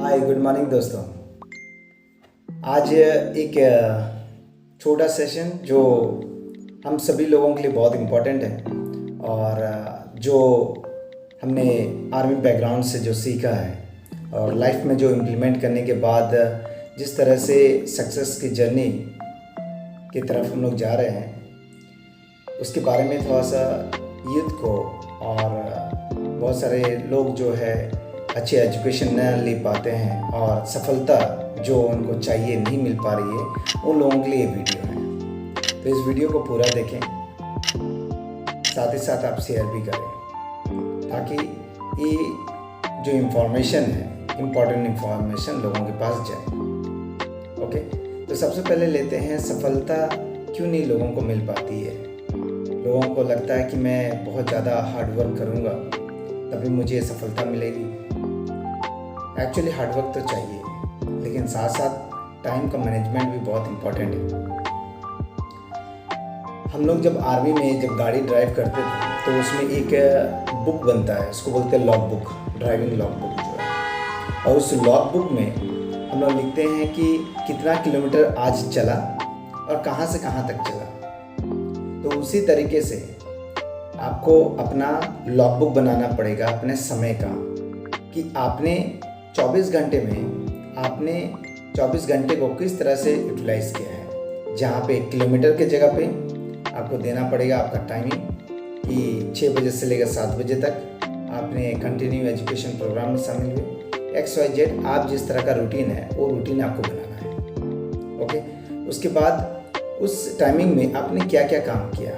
Hi good morning दोस्तों। आज एक छोटा सेशन जो हम सभी लोगों के लिए बहुत इम्पोर्टेंट है और जो हमने आर्मी बैकग्राउंड से जो सीखा है और लाइफ में जो इम्प्लीमेंट करने के बाद जिस तरह से सक्सेस की जर्नी की तरफ हम लोग जा रहे हैं उसके बारे में थोड़ा सा यूथ को और बहुत सारे लोग जो है अच्छी एजुकेशन न ले पाते हैं और सफलता जो उनको चाहिए नहीं मिल पा रही है उन लोगों के लिए ये वीडियो है। तो इस वीडियो को पूरा देखें, साथ ही साथ आप शेयर भी करें ताकि ये जो इन्फॉर्मेशन है इम्पोर्टेंट इन्फॉर्मेशन लोगों के पास जाए। ओके, तो सबसे पहले लेते हैं सफलता क्यों नहीं लोगों को मिल पाती है। लोगों को लगता है कि मैं बहुत ज़्यादा हार्ड वर्क करूँगा तभी मुझे सफलता मिलेगी। एक्चुअली हार्डवर्क तो चाहिए लेकिन साथ साथ टाइम का मैनेजमेंट भी बहुत इम्पोर्टेंट है। हम लोग जब आर्मी में जब गाड़ी ड्राइव करते थे तो उसमें एक बुक बनता है, उसको बोलते हैं log book, driving log book जो है। और उस लॉग बुक में हम लोग लिखते हैं कि कितना किलोमीटर आज चला और कहाँ से कहाँ तक चला। तो उसी तरीके से आपको अपना लॉग बुक बनाना पड़ेगा अपने समय का कि आपने 24 घंटे में आपने 24 घंटे को किस तरह से यूटिलाइज़ किया है। जहाँ पे किलोमीटर के जगह पे आपको देना पड़ेगा आपका टाइमिंग कि 6 बजे से लेकर 7 बजे तक आपने कंटिन्यू एजुकेशन प्रोग्राम में शामिल हुए। XYZ आप जिस तरह का रूटीन है वो रूटीन आपको बनाना है। ओके, उसके बाद उस टाइमिंग में आपने क्या क्या काम किया,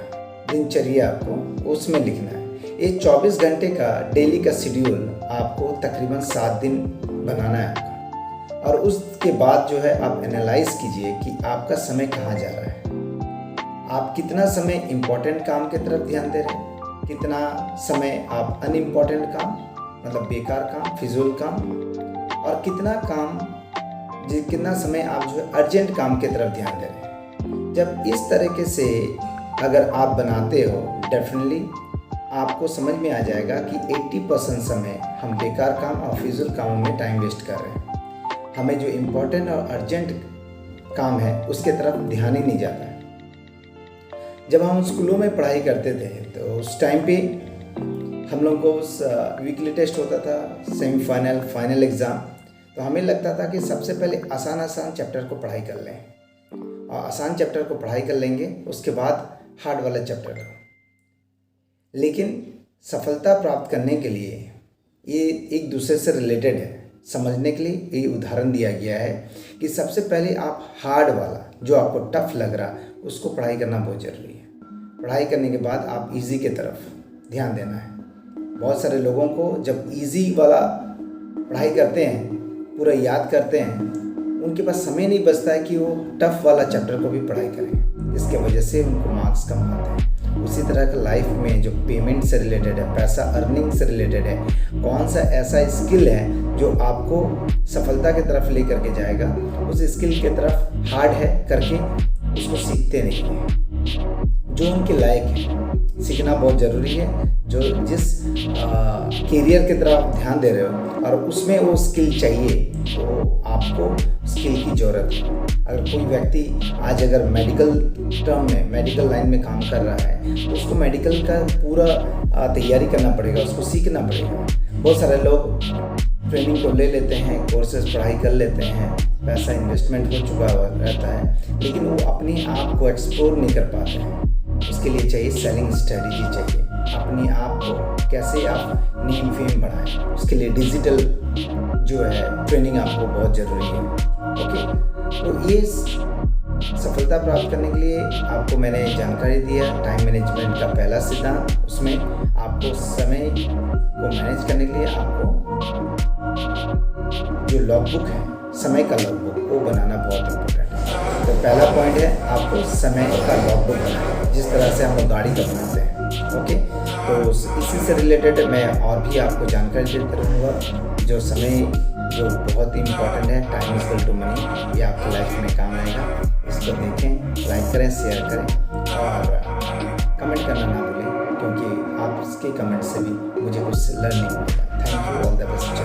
दिनचर्या आपको उसमें लिखना है। ये 24 घंटे का डेली का शेड्यूल आपको तकरीबन 7 दिन बनाना है आपका। और उसके बाद जो है आप एनालाइज कीजिए कि आपका समय कहाँ जा रहा है। आप कितना समय इम्पोर्टेंट काम की तरफ ध्यान दे रहे हैं, कितना समय आप अनइम्पोर्टेंट काम मतलब बेकार काम, फिजूल काम, और कितना समय आप जो है अर्जेंट काम की तरफ ध्यान दे रहे हैं। जब इस तरीके से अगर आप बनाते हो डेफिनेटली आपको समझ में आ जाएगा कि 80% समय हम बेकार काम और फिजूल कामों में टाइम वेस्ट कर रहे हैं। हमें जो इम्पोर्टेंट और अर्जेंट काम है उसके तरफ ध्यान ही नहीं जाता है। जब हम स्कूलों में पढ़ाई करते थे तो उस टाइम पे हम लोग को वीकली टेस्ट होता था, सेमीफाइनल, फाइनल एग्ज़ाम। तो हमें लगता था कि सबसे पहले आसान चैप्टर को पढ़ाई कर लें और आसान चैप्टर को पढ़ाई कर लेंगे उसके बाद हार्ड वाला चैप्टर का। लेकिन सफलता प्राप्त करने के लिए ये एक दूसरे से रिलेटेड है। समझने के लिए ये उदाहरण दिया गया है कि सबसे पहले आप हार्ड वाला जो आपको टफ लग रहा उसको पढ़ाई करना बहुत ज़रूरी है। पढ़ाई करने के बाद आप इजी के तरफ ध्यान देना है। बहुत सारे लोगों को जब इजी वाला पढ़ाई करते हैं, पूरा याद करते हैं, उनके पास समय नहीं बचता है कि वो टफ वाला चैप्टर को भी पढ़ाई करें। इसके वजह से उनको मार्क्स कम आते हैं। उसी तरह का लाइफ में जो पेमेंट से रिलेटेड है, पैसा अर्निंग से रिलेटेड है, कौन सा ऐसा स्किल है जो आपको सफलता की तरफ ले करके जाएगा, उस स्किल की तरफ हार्ड है करके उसको सीखते नहीं हैं। जो उनके लायक है सीखना बहुत ज़रूरी है। जो जिस करियर की तरफ आप ध्यान दे रहे हो और उसमें वो स्किल चाहिए तो आपको स्किल की ज़रूरत है। अगर कोई व्यक्ति आज अगर मेडिकल लाइन में काम कर रहा है तो उसको मेडिकल का पूरा तैयारी करना पड़ेगा, उसको सीखना पड़ेगा। बहुत सारे लोग ट्रेनिंग को ले लेते हैं, कोर्सेज पढ़ाई कर लेते हैं, पैसा इन्वेस्टमेंट हो चुका रहता है लेकिन वो अपने आप को एक्सप्लोर नहीं कर पाते हैं। उसके लिए चाहिए सेलिंग स्ट्रेटजी चाहिए, अपने आप को कैसे आप नेम फेम बढ़ाएं। उसके लिए डिजिटल जो है ट्रेनिंग आपको बहुत ज़रूरी है। ओके, तो ये सफलता प्राप्त करने के लिए आपको मैंने जानकारी दिया टाइम मैनेजमेंट का पहला सिद्धांत। उसमें आपको समय को मैनेज करने के लिए आपको जो लॉग बुक है, समय का लॉग बुक, वो बनाना बहुत इम्पोर्टेंट है। तो पहला पॉइंट है आपको समय का लॉग बुक बनाना, जिस तरह से हम लोग गाड़ी का बनाते हैं। ओके, तो इसी से रिलेटेड मैं और भी आपको जानकारी देते रहूँगा। जो समय जो बहुत ही इम्पोर्टेंट है, टाइम इक्वल टू मनी, ये आपकी लाइफ में काम आएगा। इसको देखें, लाइक करें, शेयर करें और कमेंट करना ना भूलें क्योंकि आप इसके कमेंट से भी मुझे कुछ लर्निंग मिलेगा। Thank you, all the best.